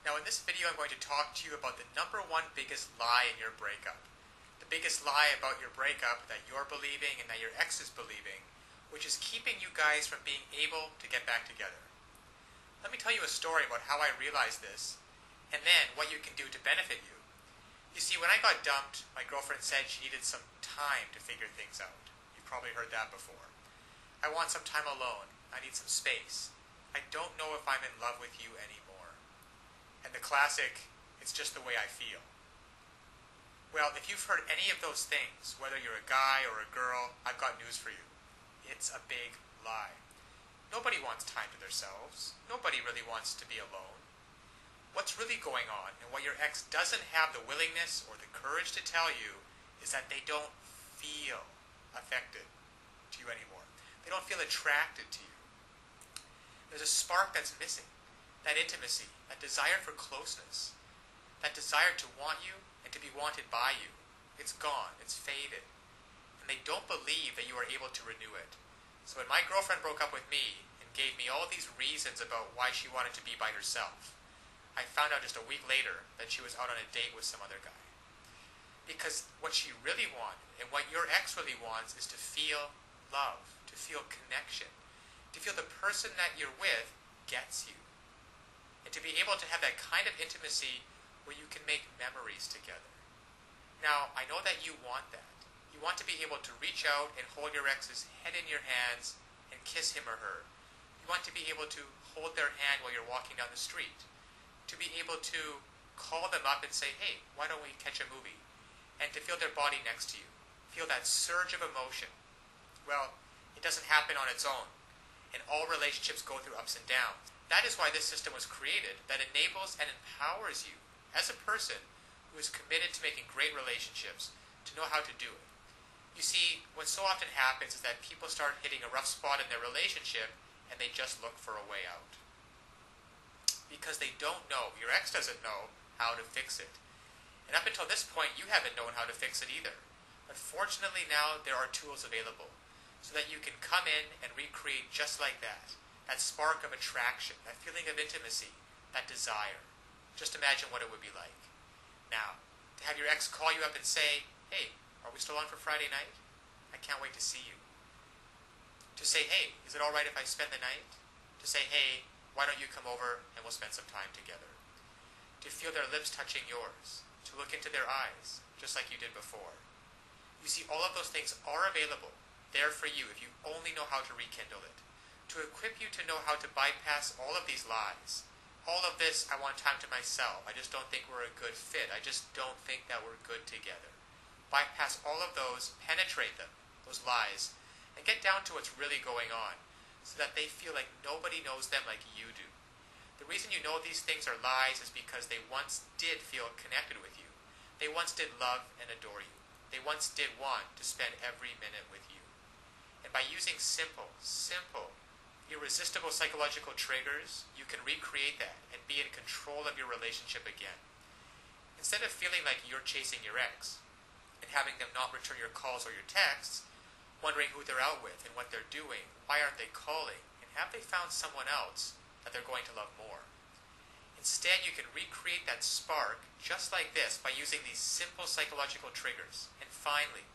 Now in this video I'm going to talk to you about the number one biggest lie in your breakup. The biggest lie about your breakup that you're believing and that your ex is believing, which is keeping you guys from being able to get back together. Let me tell you a story about how I realized this, and then what you can do to benefit you. You see, when I got dumped, my girlfriend said she needed some time to figure things out. You've probably heard that before. I want some time alone. I need some space. I don't know if I'm in love with you anymore. And the classic, it's just the way I feel. Well, if you've heard any of those things, whether you're a guy or a girl, I've got news for you. It's a big lie. Nobody wants time to themselves. Nobody really wants to be alone. What's really going on, and what your ex doesn't have the willingness or the courage to tell you, is that they don't feel affected to you anymore. They don't feel attracted to you. There's a spark that's missing. That intimacy, that desire for closeness, that desire to want you and to be wanted by you. It's gone. It's faded. And they don't believe that you are able to renew it. So when my girlfriend broke up with me and gave me all these reasons about why she wanted to be by herself, I found out just a week later that she was out on a date with some other guy. Because what she really wanted, and what your ex really wants, is to feel love, to feel connection, to feel the person that you're with gets you, and to be able to have that kind of intimacy where you can make memories together. Now, I know that you want that. You want to be able to reach out and hold your ex's head in your hands and kiss him or her. You want to be able to hold their hand while you're walking down the street. To be able to call them up and say, hey, why don't we catch a movie? And to feel their body next to you. Feel that surge of emotion. Well, it doesn't happen on its own. And all relationships go through ups and downs. That is why this system was created, that enables and empowers you as a person who is committed to making great relationships to know how to do it. You see, what so often happens is that people start hitting a rough spot in their relationship and they just look for a way out. Because they don't know, your ex doesn't know how to fix it. And up until this point, you haven't known how to fix it either. But fortunately now, there are tools available so that you can come in and recreate just like that. That spark of attraction, that feeling of intimacy, that desire. Just imagine what it would be like. Now, to have your ex call you up and say, hey, are we still on for Friday night? I can't wait to see you. To say, hey, is it alright if I spend the night? To say, hey, why don't you come over and we'll spend some time together? To feel their lips touching yours. To look into their eyes, just like you did before. You see, all of those things are available, there for you if you only know how to rekindle it. To equip you to know how to bypass all of these lies. All of this, I want time to myself. I just don't think we're a good fit. I just don't think that we're good together. Bypass all of those, penetrate them, those lies, and get down to what's really going on, so that they feel like nobody knows them like you do. The reason you know these things are lies is because they once did feel connected with you. They once did love and adore you. They once did want to spend every minute with you. And by using simple, irresistible psychological triggers, you can recreate that and be in control of your relationship again. Instead of feeling like you're chasing your ex and having them not return your calls or your texts, wondering who they're out with and what they're doing, why aren't they calling, and have they found someone else that they're going to love more? Instead, you can recreate that spark just like this by using these simple psychological triggers and finally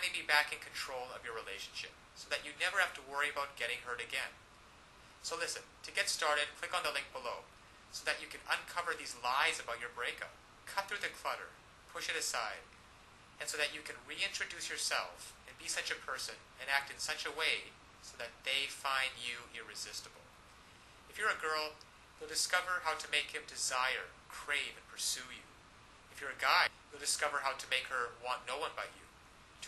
be back in control of your relationship so that you never have to worry about getting hurt again. So listen, to get started, click on the link below so that you can uncover these lies about your breakup, cut through the clutter, push it aside, and so that you can reintroduce yourself and be such a person and act in such a way so that they find you irresistible. If you're a girl, you'll discover how to make him desire, crave, and pursue you. If you're a guy, you'll discover how to make her want no one but you,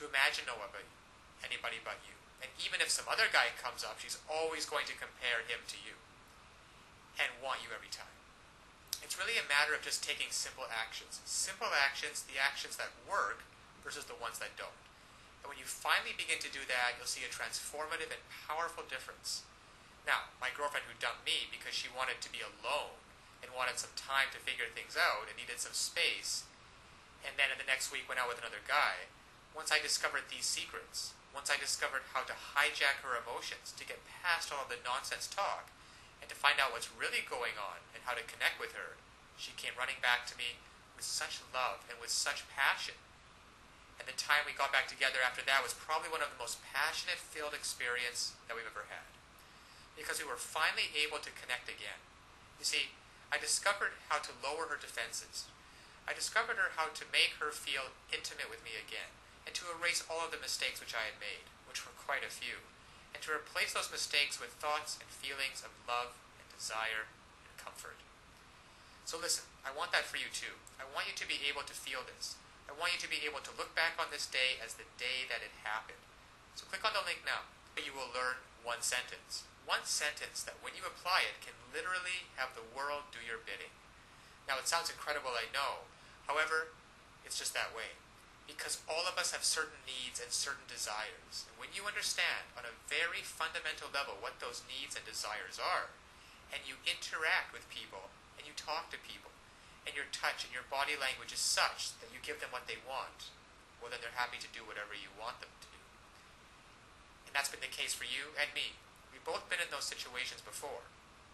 to imagine no one but you, anybody but you. And even if some other guy comes up, she's always going to compare him to you and want you every time. It's really a matter of just taking simple actions. Simple actions, the actions that work versus the ones that don't. And when you finally begin to do that, you'll see a transformative and powerful difference. Now, my girlfriend who dumped me because she wanted to be alone and wanted some time to figure things out and needed some space, and then in the next week went out with another guy, once I discovered these secrets, once I discovered how to hijack her emotions to get past all of the nonsense talk, And to find out what's really going on and how to connect with her, she came running back to me with such love and with such passion. And the time we got back together after that was probably one of the most passionate filled experience that we've ever had. Because we were finally able to connect again. You see, I discovered how to lower her defenses. I discovered how to make her feel intimate with me again, and to erase all of the mistakes which I had made, which were quite a few, and to replace those mistakes with thoughts and feelings of love and desire and comfort. So listen, I want that for you too. I want you to be able to feel this. I want you to be able to look back on this day as the day that it happened. So click on the link now. You will learn one sentence. One sentence that when you apply it can literally have the world do your bidding. Now it sounds incredible, I know. However, it's just that way. Because all of us have certain needs and certain desires. And when you understand on a very fundamental level what those needs and desires are, and you interact with people, and you talk to people, and your touch and your body language is such that you give them what they want, well then they're happy to do whatever you want them to do. And that's been the case for you and me. We've both been in those situations before.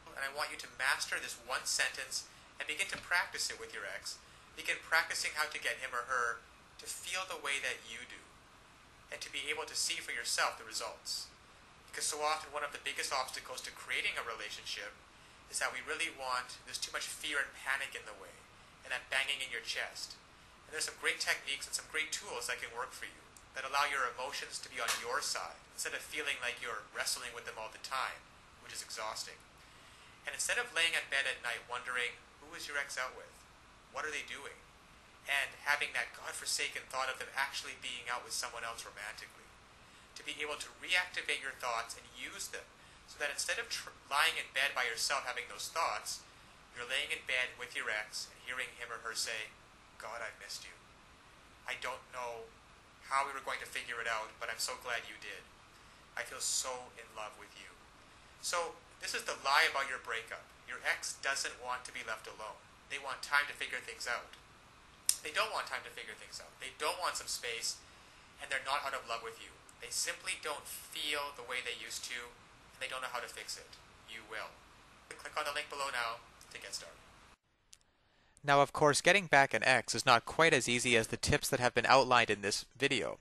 And I want you to master this one sentence and begin to practice it with your ex. Begin practicing how to get him or her to feel the way that you do, and to be able to see for yourself the results. Because so often one of the biggest obstacles to creating a relationship is that we really want, there's too much fear and panic in the way, and that banging in your chest. And there's some great techniques and some great tools that can work for you, that allow your emotions to be on your side, instead of feeling like you're wrestling with them all the time, which is exhausting. And instead of laying in bed at night wondering, who is your ex out with? What are they doing? And having that godforsaken thought of them actually being out with someone else romantically. To be able to reactivate your thoughts and use them, so that instead of lying in bed by yourself having those thoughts, you're laying in bed with your ex and hearing him or her say, God, I missed you. I don't know how we were going to figure it out, but I'm so glad you did. I feel so in love with you. So this is the lie about your breakup. Your ex doesn't want to be left alone. They want time to figure things out. They don't want time to figure things out. They don't want some space, and they're not out of love with you. They simply don't feel the way they used to, and they don't know how to fix it. You will. Click on the link below now to get started. Now, of course, getting back an ex is not quite as easy as the tips that have been outlined in this video.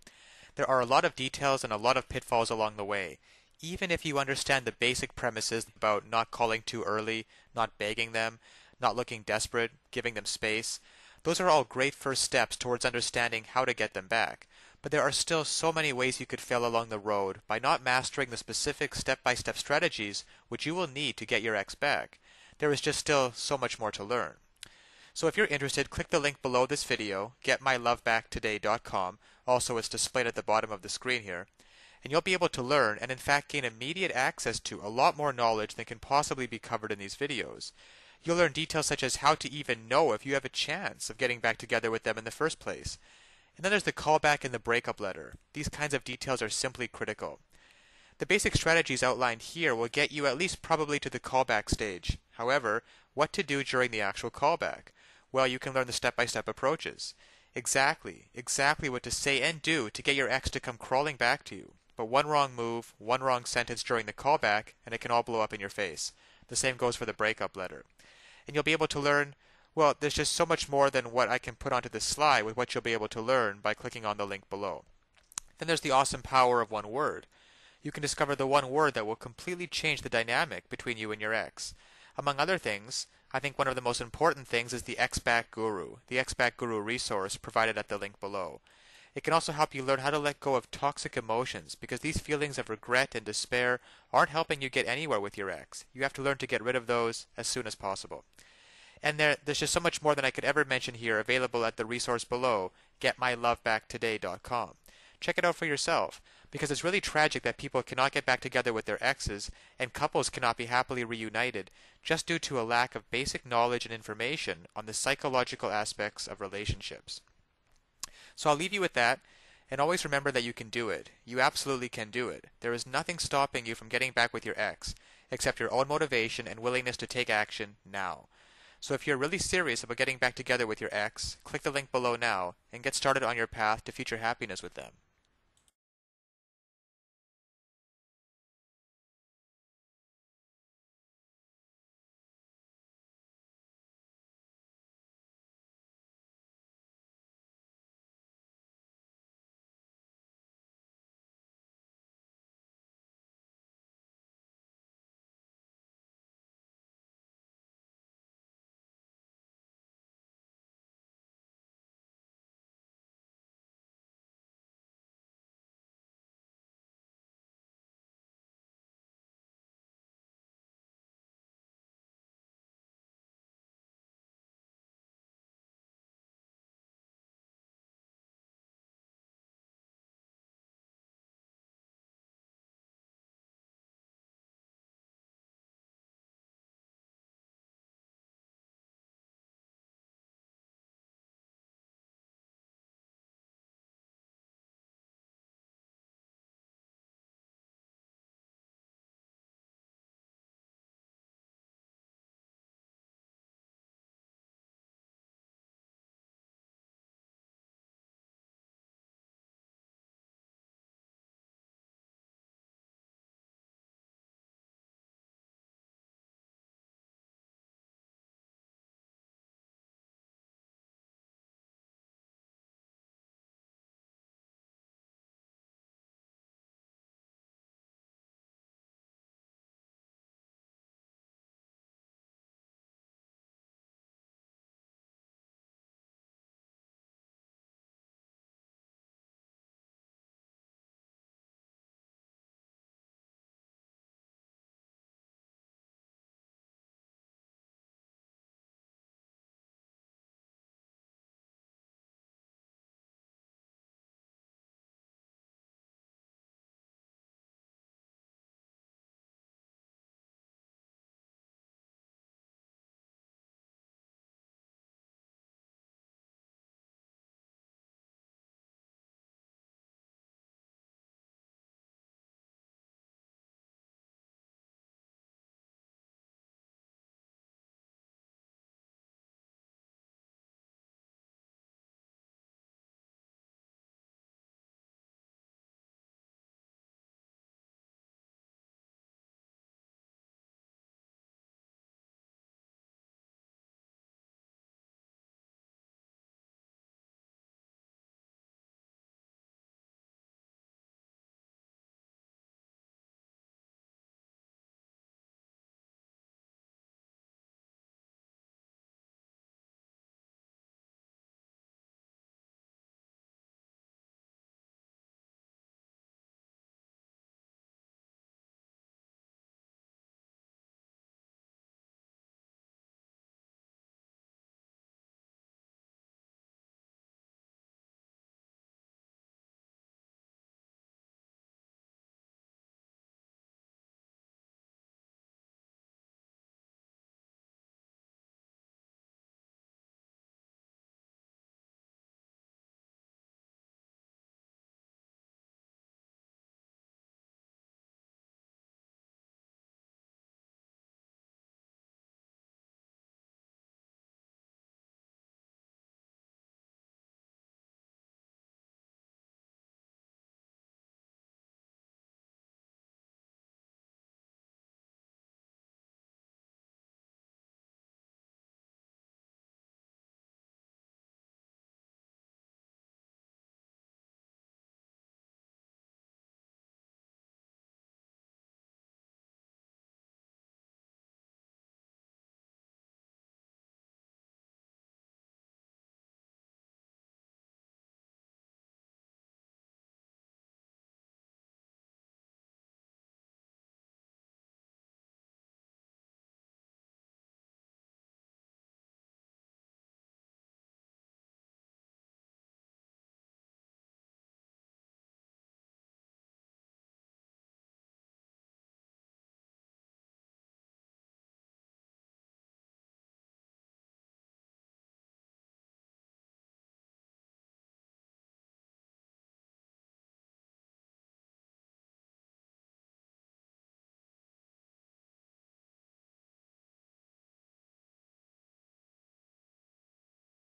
There are a lot of details and a lot of pitfalls along the way. Even if you understand the basic premises about not calling too early, not begging them, not looking desperate, giving them space, those are all great first steps towards understanding how to get them back. But there are still so many ways you could fail along the road by not mastering the specific step-by-step strategies which you will need to get your ex back. There is just still so much more to learn. So if you're interested, click the link below this video, getmylovebacktoday.com. Also, it's displayed at the bottom of the screen here. And you'll be able to learn and in fact gain immediate access to a lot more knowledge than can possibly be covered in these videos. You'll learn details such as how to even know if you have a chance of getting back together with them in the first place. And then there's the callback and the breakup letter. These kinds of details are simply critical. The basic strategies outlined here will get you at least probably to the callback stage. However, what to do during the actual callback? Well, you can learn the step-by-step approaches. Exactly what to say and do to get your ex to come crawling back to you. But one wrong move, one wrong sentence during the callback, and it can all blow up in your face. The same goes for the breakup letter. And you'll be able to learn, well, there's just so much more than what I can put onto this slide with what you'll be able to learn by clicking on the link below. Then there's the awesome power of one word. You can discover the one word that will completely change the dynamic between you and your ex. Among other things, I think one of the most important things is the Ex-Back Guru, the Ex-Back Guru resource provided at the link below. It can also help you learn how to let go of toxic emotions, because these feelings of regret and despair aren't helping you get anywhere with your ex. You have to learn to get rid of those as soon as possible. And there's just so much more than I could ever mention here available at the resource below, getmylovebacktoday.com. Check it out for yourself, because it's really tragic that people cannot get back together with their exes, and couples cannot be happily reunited just due to a lack of basic knowledge and information on the psychological aspects of relationships. So I'll leave you with that, and always remember that you can do it. You absolutely can do it. There is nothing stopping you from getting back with your ex, except your own motivation and willingness to take action now. So if you're really serious about getting back together with your ex, click the link below now and get started on your path to future happiness with them.